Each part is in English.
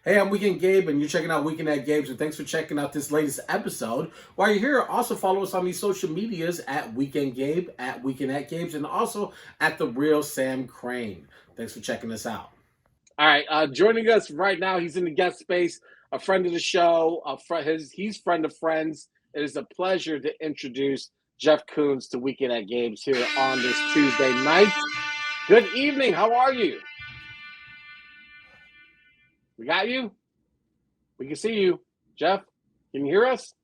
Hey, I'm Weekend Gabe, and you're checking out Weekend at Gabe's, and thanks for checking out this latest episode. While you're here, also follow us on these social medias at Weekend Gabe, at Weekend at Gabe's, and also at The Real Sam Crane. Thanks for checking us out. All right, joining us right now, he's in the guest space, a friend of the show, he's friend of friends. It is a pleasure to introduce Jeff Koons to Weekend at Gabe's here on this Tuesday night. Good evening. How are you? We got you. We can see you, Jeff. Can you hear us?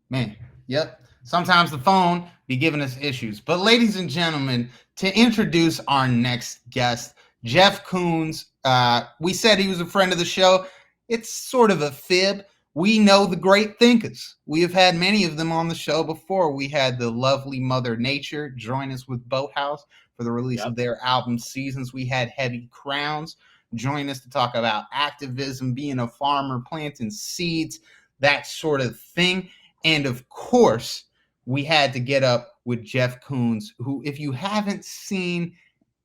Man, yep. Sometimes the phone be giving us issues. But ladies and gentlemen, to introduce our next guest, Jeff Koons. We said he was a friend of the show. It's sort of a fib. We know the great thinkers. We have had many of them on the show before. We had the lovely Mother Nature join us with Boathouse for the release of their album Seasons. We had Heavy Crowns join us to talk about activism, being a farmer, planting seeds, that sort of thing. And of course, we had to get up with Jeff Koons, who, if you haven't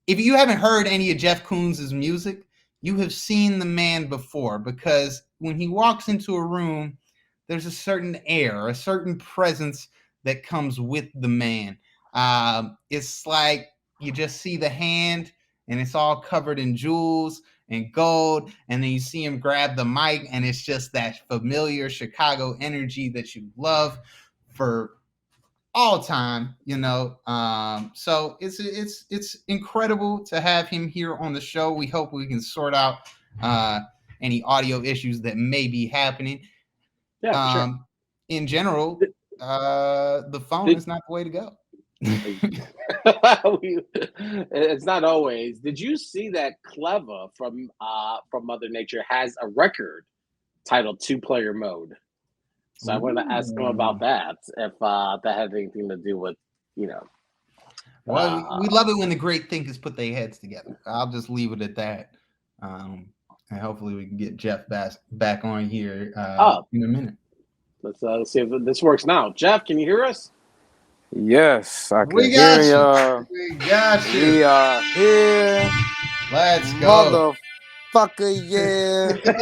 heard any of Jeff Koons' music, you have seen the man before, because when he walks into a room, there's a certain air, a certain presence that comes with the man. It's like you just see the hand and it's all covered in jewels and gold, and then you see him grab the mic and it's just that familiar Chicago energy that you love for all time, so it's incredible to have him here on the show. We hope we can sort out any audio issues that may be happening. Sure. In general, the phone is not the way to go. It's not always. Did you see that Clever from Mother Nature has a record titled Two Player Mode? So I wanted to ask him about that, if that had anything to do with, Well, we love it when the great thinkers put their heads together. I'll just leave it at that. And hopefully we can get Jeff back on here in a minute. Let's see if this works now. Jeff, can you hear us? Yes, I can hear y'all. We got you. We are here. Let's go. Motherfucker, yeah. Can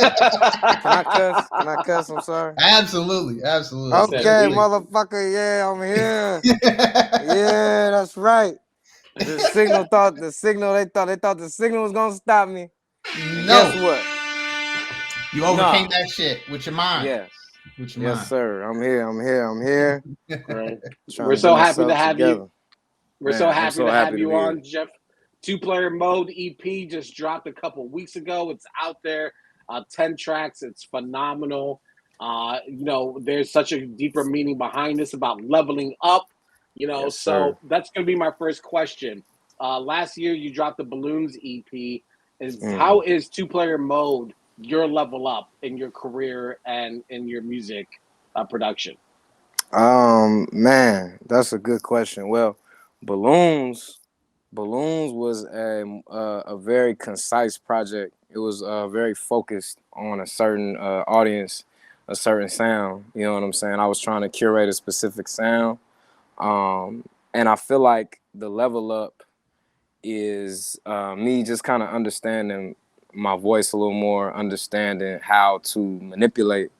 I cuss? I'm sorry. Absolutely. Okay, motherfucker, yeah, I'm here. Yeah, that's right. The signal they thought the signal was gonna stop me. No. Guess what? You overcame that shit with your mind. Yes. With your mind. Yes, sir. I'm here. Right. We're so happy to have you. We're so happy to have you on, Jeff. Two Player Mode EP just dropped a couple weeks ago. It's out there, 10 tracks. It's phenomenal. There's such a deeper meaning behind this about leveling up. Yes, so that's going to be my first question. Last year you dropped the Balloons EP. How is Two Player Mode your level up in your career and in your music production? Man, that's a good question. Well, Balloons was a very concise project. It was very focused on a certain audience, a certain sound. You know what I'm saying? I was trying to curate a specific sound. And I feel like the level up is me just kind of understanding my voice a little more, understanding how to manipulate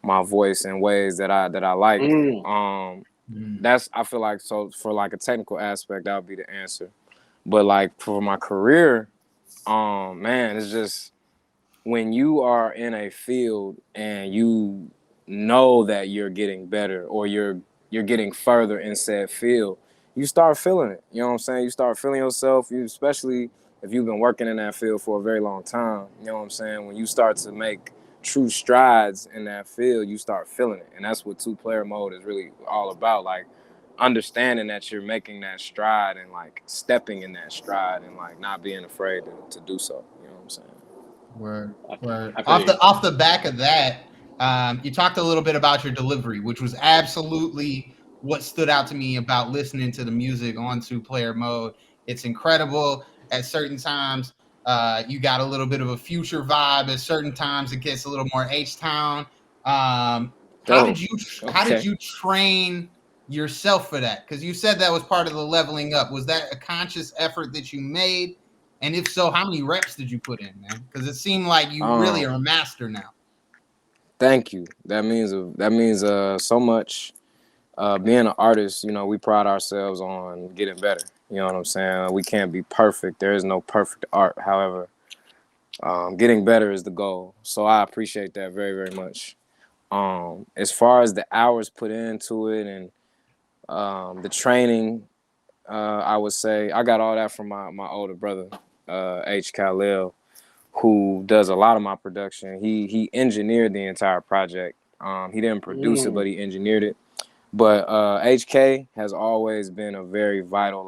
my voice in ways that I like. That's, I feel like, so for like a technical aspect, that would be the answer. But like for my career, man, it's just when you are in a field and you know that you're getting better or you're getting further in said field, you start feeling it. You know what I'm saying? You start feeling yourself, especially if you've been working in that field for a very long time. You know what I'm saying? When you start to make true strides in that field, you start feeling it. And that's what Two Player Mode is really all about. Like understanding that you're making that stride and like stepping in that stride and like not being afraid to do so. You know what I'm saying? Word. Off the back of that, you talked a little bit about your delivery, which was absolutely what stood out to me about listening to the music on Two Player Mode. It's incredible. At certain times, you got a little bit of a Future vibe. At certain times, it gets a little more H-Town. How did you train yourself for that? Because you said that was part of the leveling up. Was that a conscious effort that you made? And if so, how many reps did you put in, man? Because it seemed like you really are a master now. Thank you. That means so much. Being an artist, you know, we pride ourselves on getting better. You know what I'm saying? We can't be perfect. There is no perfect art. However, getting better is the goal. So I appreciate that very, very much. As far as the hours put into it and the training, I would say I got all that from my older brother, H. Khalil, who does a lot of my production. He engineered the entire project. He didn't produce it, but he engineered it. But HK has always been a very vital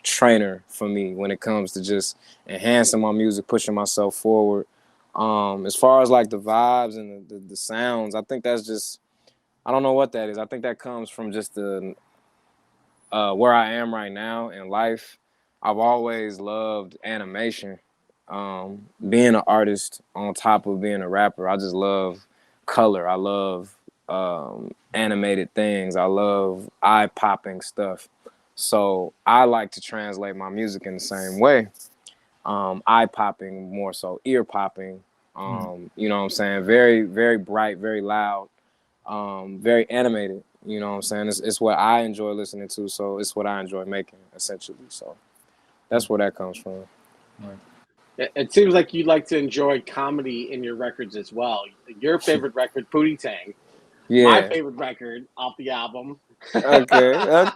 trainer for me when it comes to just enhancing my music, pushing myself forward. As far as like the vibes and the sounds, I think that's just, I don't know what that is. I think that comes from just the where I am right now in life. I've always loved animation. Being an artist on top of being a rapper, I just love color. I love animated things. I love eye-popping stuff. So I like to translate my music in the same way. Eye-popping more so, ear-popping. You know what I'm saying? Very, very bright, very loud, very animated. You know what I'm saying? It's what I enjoy listening to, so it's what I enjoy making, essentially. So that's where that comes from. Right. It seems like you like to enjoy comedy in your records as well. Your favorite record, Pootie Tang. Yeah. My favorite record off the album. Okay. All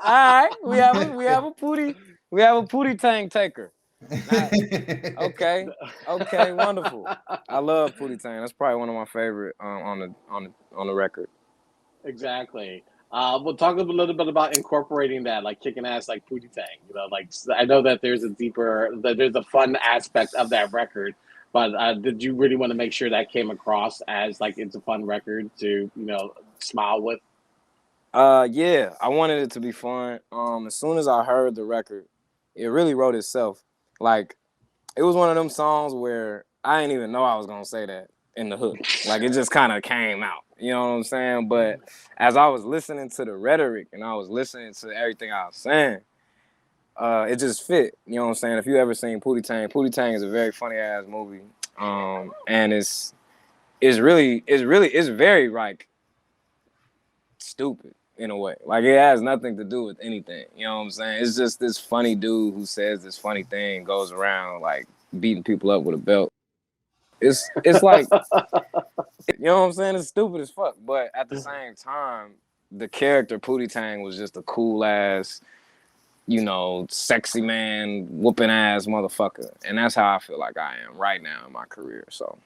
right. We have a Pootie Tang taker. Okay. Wonderful. I love Pootie Tang. That's probably one of my favorite on the record. Exactly. We'll talk a little bit about incorporating that, like kicking ass like Pootie Tang. You know, like I know that there's a fun aspect of that record, but did you really want to make sure that came across as like it's a fun record to, smile with? Yeah, I wanted it to be fun. As soon as I heard the record, it really wrote itself. Like, it was one of them songs where I didn't even know I was gonna say that in the hook. Like, it just kind of came out. You know what I'm saying? But as I was listening to the rhetoric and I was listening to everything I was saying, it just fit. You know what I'm saying? If you ever seen Pootie Tang is a very funny ass movie. And it's very like stupid in a way. Like, it has nothing to do with anything. You know what I'm saying? It's just this funny dude who says this funny thing, goes around like beating people up with a belt. It's like, you know what I'm saying? It's stupid as fuck. But at the same time, the character Pootie Tang was just a cool ass, sexy man, whooping ass motherfucker. And that's how I feel like I am right now in my career. So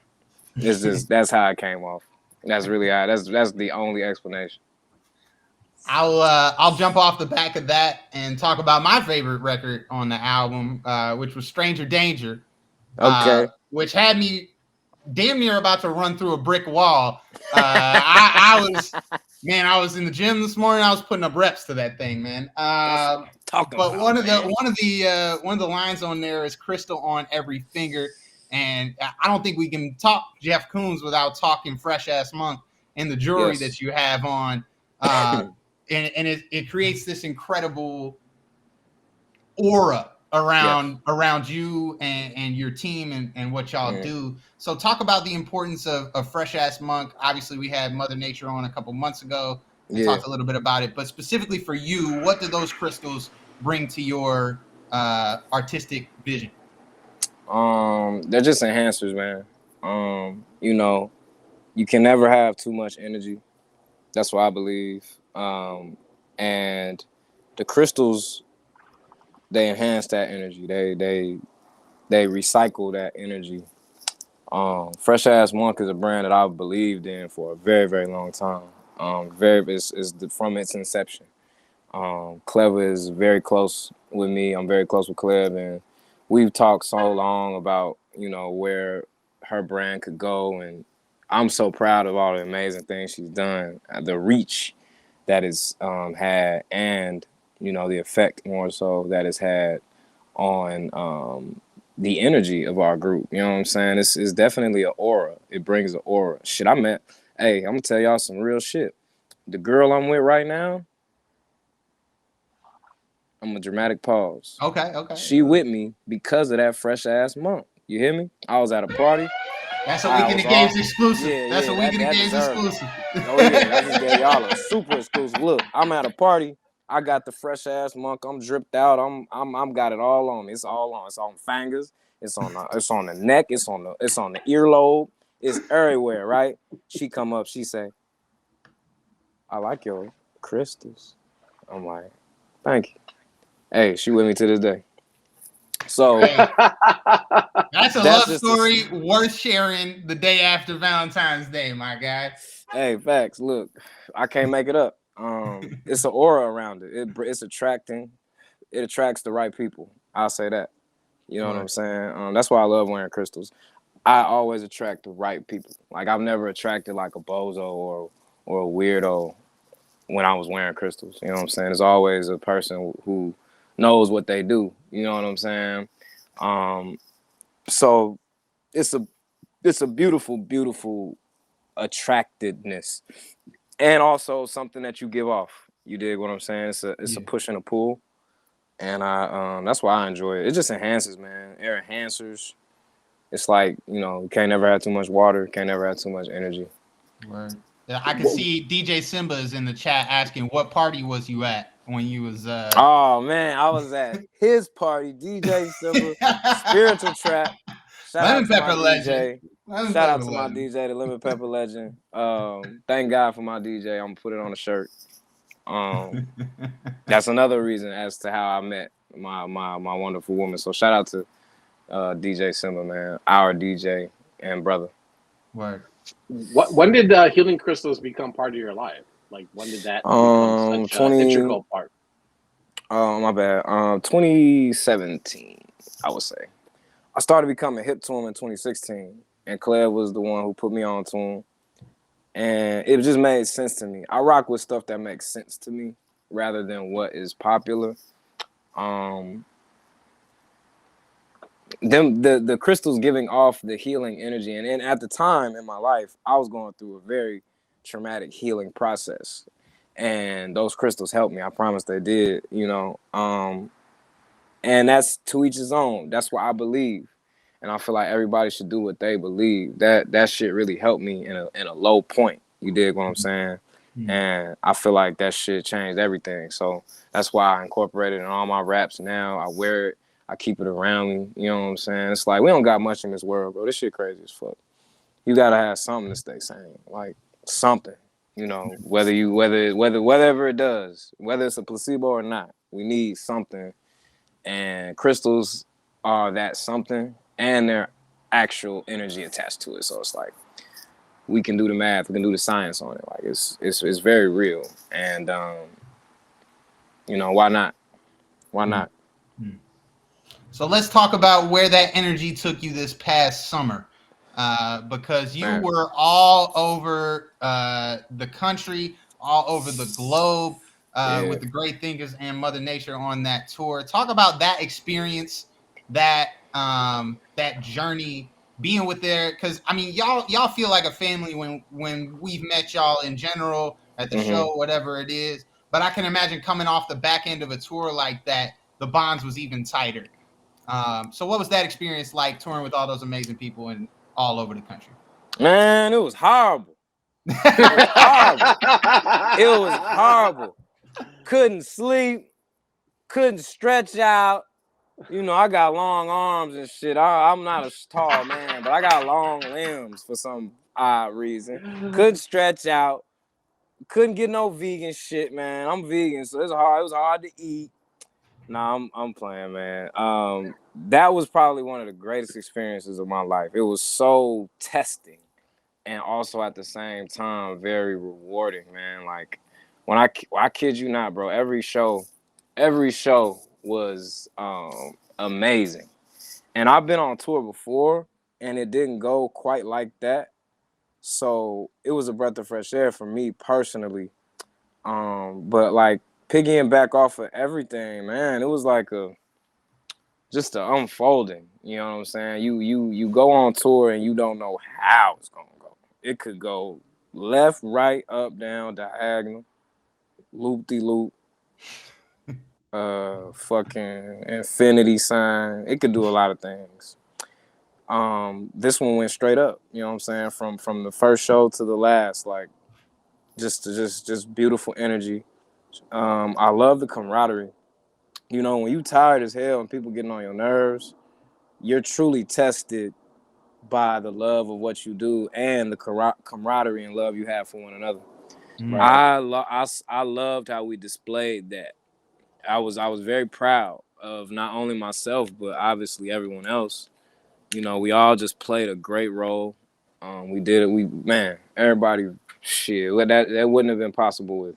it's just, that's how it came off. That's really how, that's the only explanation. I'll jump off the back of that and talk about my favorite record on the album, which was Stranger Danger. Okay. Which had me damn near about to run through a brick wall. I was in the gym this morning. I was putting up reps to that thing, man. But one of the lines on there is "crystal on every finger," and I don't think we can talk Jeff Koons without talking Fresh Ass Monk and the jewelry that you have on. And it creates this incredible aura around you and your team and what y'all do. So talk about the importance of Fresh Ass Monk. Obviously, we had Mother Nature on a couple months ago and talked a little bit about it. But specifically for you, what do those crystals bring to your artistic vision? They're just enhancers, man. You can never have too much energy. That's what I believe. And the crystals, they enhance that energy. They recycle that energy. Fresh Ass Monk is a brand that I've believed in for a very, very long time. From its inception. Cleva is very close with me. I'm very close with Cleva, and we've talked so long about, where her brand could go, and I'm so proud of all the amazing things she's done, the reach that it's had, and the effect more so that it's had on the energy of our group. You know what I'm saying? It's definitely an aura. It brings an aura. Shit, I'm gonna tell y'all some real shit. The girl I'm with right now, I'm a dramatic pause. Okay. She with me because of that fresh ass monk. You hear me? I was at a party. That's a Weekend of Games exclusive. That's a Weekend of Games exclusive. Oh yeah, I just gave y'all a super exclusive. Look, I'm at a party. I got the fresh ass monk. I'm dripped out. I'm got it all on me. It's all on. It's on fingers. It's on the neck. It's on the earlobe. It's everywhere, right? She come up. She say, "I like your crystals." I'm like, "Thank you." Hey, she with me to this day. So that's a love story worth sharing the day after Valentine's Day, my guy. Hey, facts. Look, I can't make it up. It's an aura around it. It's attracting. It attracts the right people. I'll say that. You know what I'm saying? That's why I love wearing crystals. I always attract the right people. Like I've never attracted like a bozo or a weirdo when I was wearing crystals. You know what I'm saying? It's always a person who knows what they do. You know what I'm saying? So it's a beautiful, beautiful attractedness, and also something that you give off. You dig what I'm saying? It's a push and a pull, and that's why I enjoy it. It just enhances, man. Air enhancers. It's like, you can't never have too much water, can't never have too much energy. Right. I can see DJ Simba is in the chat asking, what party was you at when you was Oh man, I was at his party, DJ Simba, Spiritual Trap. Shout out to my DJ. Shout out to my DJ, the Lemon Pepper Legend. Thank God for my DJ. I'm gonna put it on a shirt. That's another reason as to how I met my wonderful woman. So shout out to DJ Simba, man, our DJ and brother. Word. When did healing crystals become part of your life? Like when did that become such an integral part? My bad. 2017, I would say. I started becoming hip to him in 2016, and Claire was the one who put me on to him, and it just made sense to me. I rock with stuff that makes sense to me rather than what is popular. The crystals giving off the healing energy, and at the time in my life, I was going through a very traumatic healing process, and those crystals helped me. I promise they did. And that's to each his own. That's what I believe, and I feel like everybody should do what they believe. That shit really helped me in a low point. You dig what I'm saying? Mm-hmm. And I feel like that shit changed everything. So that's why I incorporated it in all my raps now. I wear it. I keep it around me. You know what I'm saying? It's like we don't got much in this world, bro. This shit crazy as fuck. You gotta have something to stay sane, like something. Whatever it does, whether it's a placebo or not, we need something. And crystals are that something, and their actual energy attached to it. So it's like we can do the math, we can do the science on it. Like it's very real, and why not? Why not? Mm-hmm. So let's talk about where that energy took you this past summer, because you were all over the country, all over the globe, with the Great Thinkers and Mother Nature on that tour. Talk about that experience, that journey, being with there. Because I mean, y'all feel like a family when we've met y'all in general at the show, whatever it is. But I can imagine coming off the back end of a tour like that, the bonds was even tighter. So what was that experience like, touring with all those amazing people and all over the country? Man, it was horrible. It was horrible. Couldn't sleep. Couldn't stretch out. I got long arms and shit. I'm not a tall man, but I got long limbs for some odd reason. Couldn't stretch out. Couldn't get no vegan shit, man. I'm vegan, so it's hard. It was hard to eat. Nah, I'm playing, man. That was probably one of the greatest experiences of my life. It was so testing, and also at the same time very rewarding, man. Like when I kid you not, bro. Every show was amazing, and I've been on tour before, and it didn't go quite like that. So it was a breath of fresh air for me personally. But like, piggying back off of everything, man, it was like just an unfolding. You know what I'm saying? You go on tour and you don't know how it's gonna go. It could go left, right, up, down, diagonal, loop-de-loop. fucking infinity sign. It could do a lot of things. This one went straight up. You know what I'm saying? From the first show to the last, like just beautiful energy. I love the camaraderie. You know, when you tired as hell and people getting on your nerves, you're truly tested by the love of what you do and the camaraderie and love you have for one another. Right. I loved how we displayed that. I was very proud of not only myself but obviously everyone else. You know, we all just played a great role. We did it. Everybody, shit. That wouldn't have been possible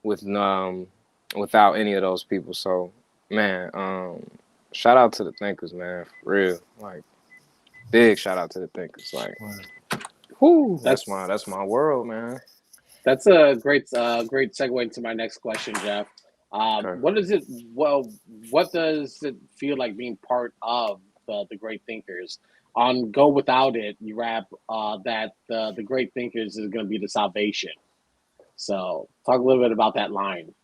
without any of those people. So, man, shout out to the thinkers, man, for real. Like, big shout out to the thinkers. Like, whoo, that's my world, man. That's a great segue into my next question, Jeff. Okay. What does it feel like being part of the Great Thinkers? On Go Without It, you rap that the Great Thinkers is going to be the salvation. So talk a little bit about that line.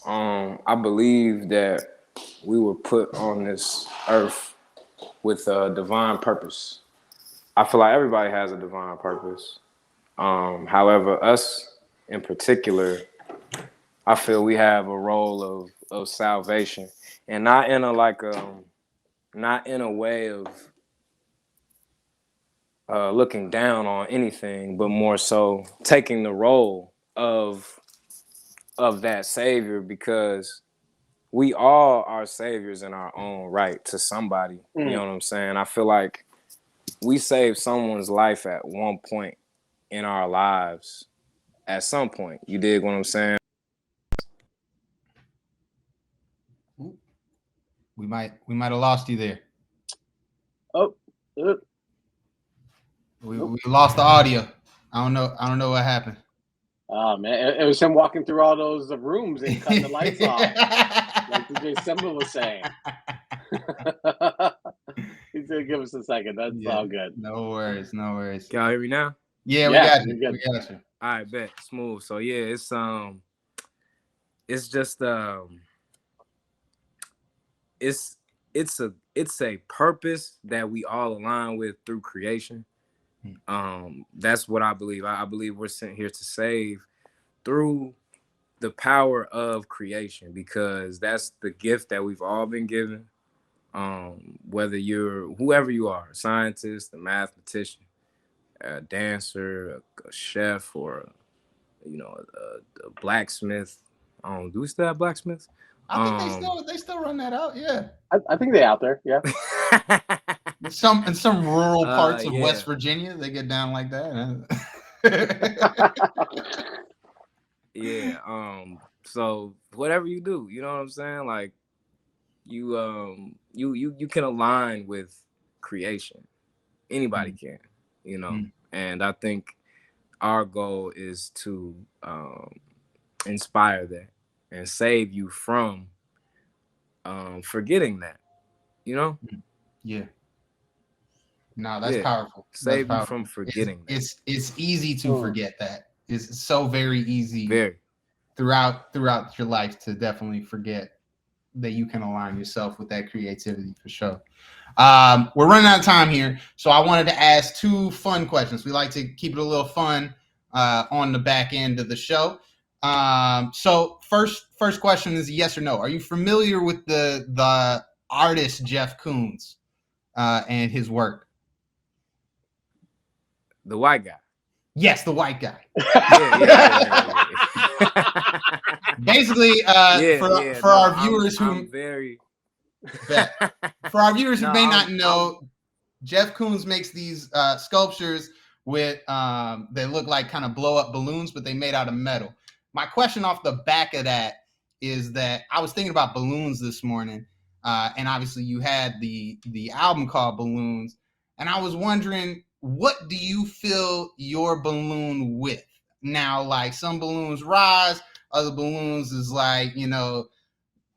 I believe that we were put on this earth with a divine purpose. I feel like everybody has a divine purpose. However, us in particular, I feel we have a role of salvation, and not in a way of looking down on anything, but more so taking the role of that savior, because we all are saviors in our own right to somebody. You know what I'm saying? I feel like we saved someone's life at one point in our lives. At some point, you dig what I'm saying? We might have lost you there. Oh, we lost the audio. I don't know what happened. Oh man, it was him walking through all those rooms and cutting the lights off, like DJ Simba was saying. He's gonna give us a second. That's all good. No worries. Can y'all hear me now? Yeah, we got you. We got you. All right, bet. Smooth. So yeah, it's just it's a purpose that we all align with through creation. That's what I believe. I believe we're sent here to save through the power of creation, because that's the gift that we've all been given. Whether you're whoever you are, a scientist, a mathematician, a dancer, a chef, or a blacksmith. Do we still have blacksmiths? I think they still run that out. Yeah, I think they're out there. Yeah. in some rural parts of West Virginia, they get down like that. Yeah. So whatever you do, you know what I'm saying? Like you can align with creation. Anybody can, and I think our goal is to inspire that and save you from forgetting that, Yeah. No, that's powerful. Save you from forgetting that. It's easy to forget that. It's so very easy very throughout your life to definitely forget that you can align yourself with that creativity, for sure. We're running out of time here, so I wanted to ask two fun questions. We like to keep it a little fun on the back end of the show. So first question is yes or no. Are you familiar with the artist Jeff Koons and his work? The white guy. Yes, the white guy. Yeah. Basically, for our viewers who may not know, Jeff Koons makes these sculptures with they look like kind of blow up balloons, but they made out of metal. My question off the back of that is that I was thinking about balloons this morning, and obviously you had the album called Balloons, and I was wondering, what do you fill your balloon with? Now, like some balloons rise, other balloons is like,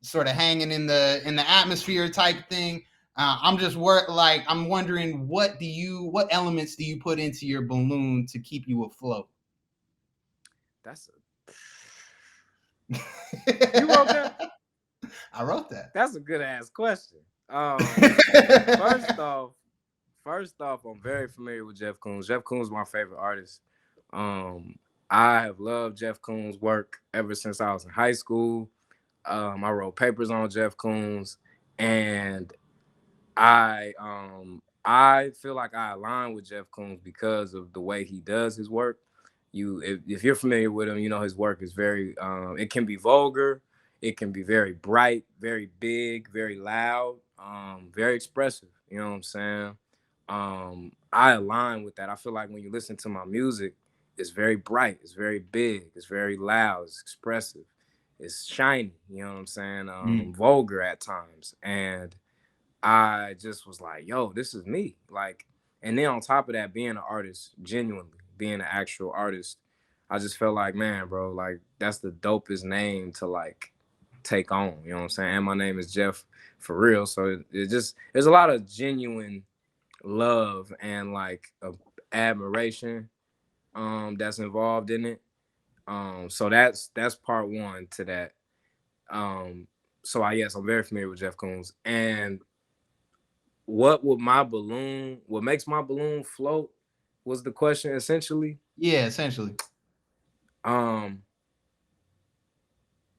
sort of hanging in the atmosphere type thing. I'm wondering, what elements do you put into your balloon to keep you afloat? You wrote that? I wrote that. That's a good ass question. First off, I'm very familiar with Jeff Koons. Jeff Koons is my favorite artist. I have loved Jeff Koons' work ever since I was in high school. I wrote papers on Jeff Koons, and I feel like I align with Jeff Koons because of the way he does his work. If you're familiar with him, you know his work is very it can be vulgar, it can be very bright, very big, very loud, very expressive. You know what I'm saying? I align with that. I feel like when you listen to my music, it's very bright, it's very big, it's very loud, it's expressive, it's shiny. You know what I'm saying? Vulgar at times, and I just was like, yo, this is me. Like, and then on top of that, being an artist, genuinely being an actual artist, I just felt like, man, bro, like that's the dopest name to like take on. You know what I'm saying? And my name is Jeff for real. So it just, there's a lot of genuine love and like admiration that's involved in it. So that's part one to that. So I'm very familiar with Jeff Koons. And what makes my balloon float was the question essentially? Yeah, essentially.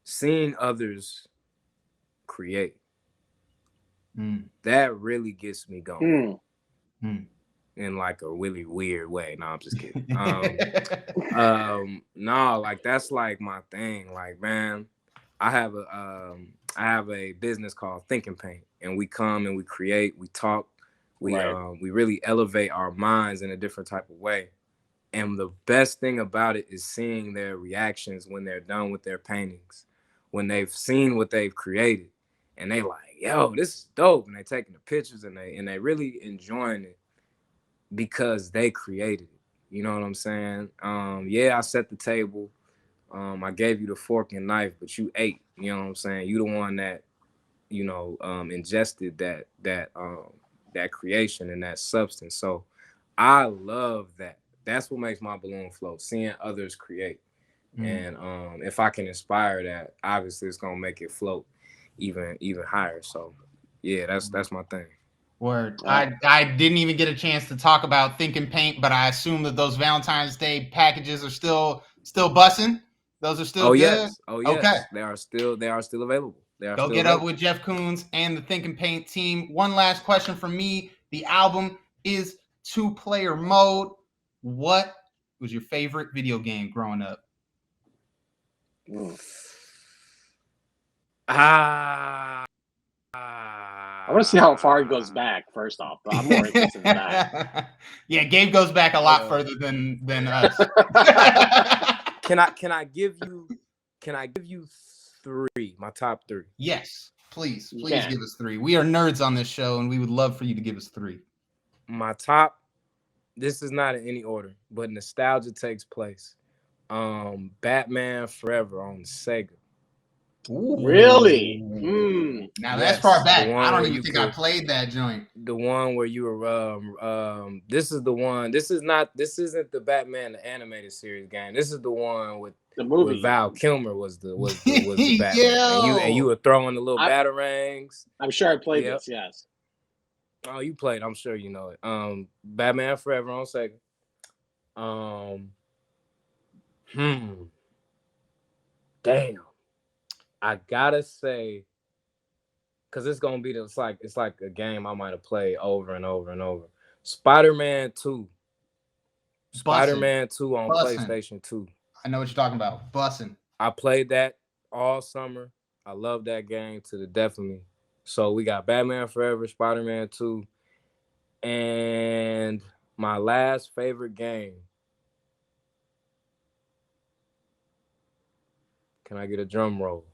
Seeing others create. That really gets me going. In like a really weird way. No, I'm just kidding. No, like that's like my thing. Like, man, I have a business called Think and Paint, and we come and we create, we talk, we really elevate our minds in a different type of way. And the best thing about it is seeing their reactions when they're done with their paintings, when they've seen what they've created, and they like, yo, this is dope, and they taking the pictures and they really enjoying it because they created it. You know what I'm saying? I set the table. I gave you the fork and knife, but you ate. You know what I'm saying? You the one that, you know, ingested that creation and that substance. So I love that. That's what makes my balloon float, seeing others create. And if I can inspire that, obviously it's gonna make it float even higher. So yeah, that's my thing. Word. I didn't even get a chance to talk about Think and Paint, but I assume that those Valentine's Day packages are still bussing. Those are still good. Yes. Oh yes. Okay. They are still available. Go get up with Jeff Koons and the Think and Paint team. One last question from me. The album is 2-player mode. What was your favorite video game growing up? I want to see how far it goes back, first off, but I'm more interested in that. Yeah, Gabe goes back a lot further than us. Can I give you 3, my top 3? Yes, please give us 3. We are nerds on this show, and we would love for you to give us 3. My top, this is not in any order, but nostalgia takes place. Batman Forever on Sega. Ooh. Really? Now that's far back. I don't even think I played that joint. The one where you were this is the one. This isn't the Batman the animated series game. This is the one with the movie. With Val Kilmer was the Batman. and you were throwing the little batarangs. I'm sure I played this, yes. Oh, you played, I'm sure you know it. Batman Forever on Sega. Damn. I gotta say, because it's gonna be it's like a game I might have played over and over and over. Spider-Man 2. Spider-Man 2 on PlayStation 2. I know what you're talking about. Bussin'. I played that all summer. I love that game to the death of me. So we got Batman Forever, Spider-Man 2, and my last favorite game. Can I get a drum roll?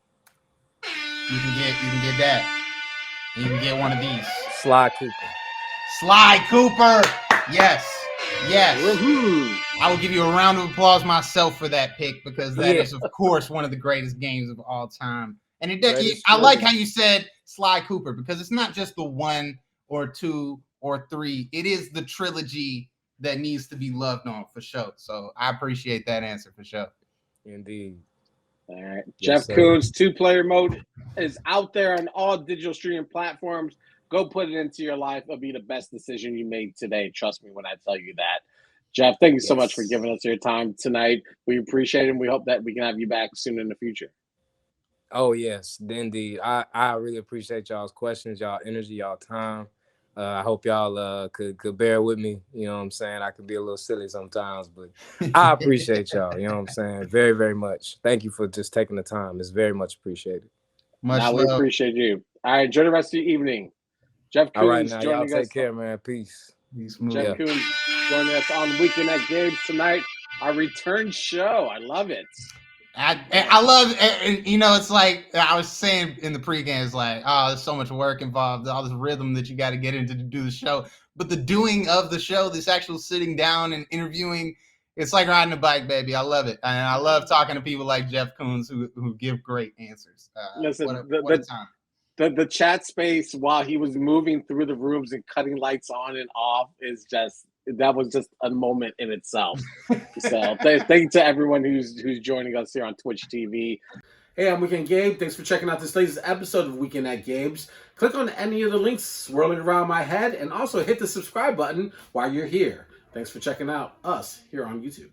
You can get that. You can get one of these. Sly Cooper. Sly Cooper. Yes. Woo-hoo. I will give you a round of applause myself for that pick, because that is, of course, one of the greatest games of all time. And I like how you said Sly Cooper, because it's not just the 1 or 2 or 3. It is the trilogy that needs to be loved on for sure. So I appreciate that answer for sure. Indeed. All right. Yes, Jeff Coons, 2-player mode is out there on all digital streaming platforms. Go put it into your life. It'll be the best decision you made today. Trust me when I tell you that. Jeff, thank you so much for giving us your time tonight. We appreciate it, and we hope that we can have you back soon in the future. Oh, yes, indeed. I really appreciate y'all's questions, y'all energy, y'all time. I hope y'all could bear with me. You know what I'm saying? I could be a little silly sometimes, but I appreciate y'all. You know what I'm saying? Very, very much. Thank you for just taking the time. It's very much appreciated. Now we appreciate you. All right, enjoy the rest of your evening. Jeff Coons all right, now, joining y'all us. Take care, man. Peace. Jeff Coons joining us on Weekend at Gabe's tonight. Our return show. I love it. I love, and you know, it's like I was saying in the pregame, it's like, oh, there's so much work involved, all this rhythm that you got to get into to do the show. But the doing of the show, this actual sitting down and interviewing, it's like riding a bike, baby. I love it. And I love talking to people like Jeff Coons who give great answers. Listen, what a time. The chat space while he was moving through the rooms and cutting lights on and off that was just a moment in itself. So thank you to everyone who's joining us here on Twitch TV. Hey, I'm Weekend Gabe. Thanks for checking out this latest episode of Weekend at Gabe's. Click on any of the links swirling around my head and also hit the subscribe button while you're here. Thanks for checking out us here on YouTube.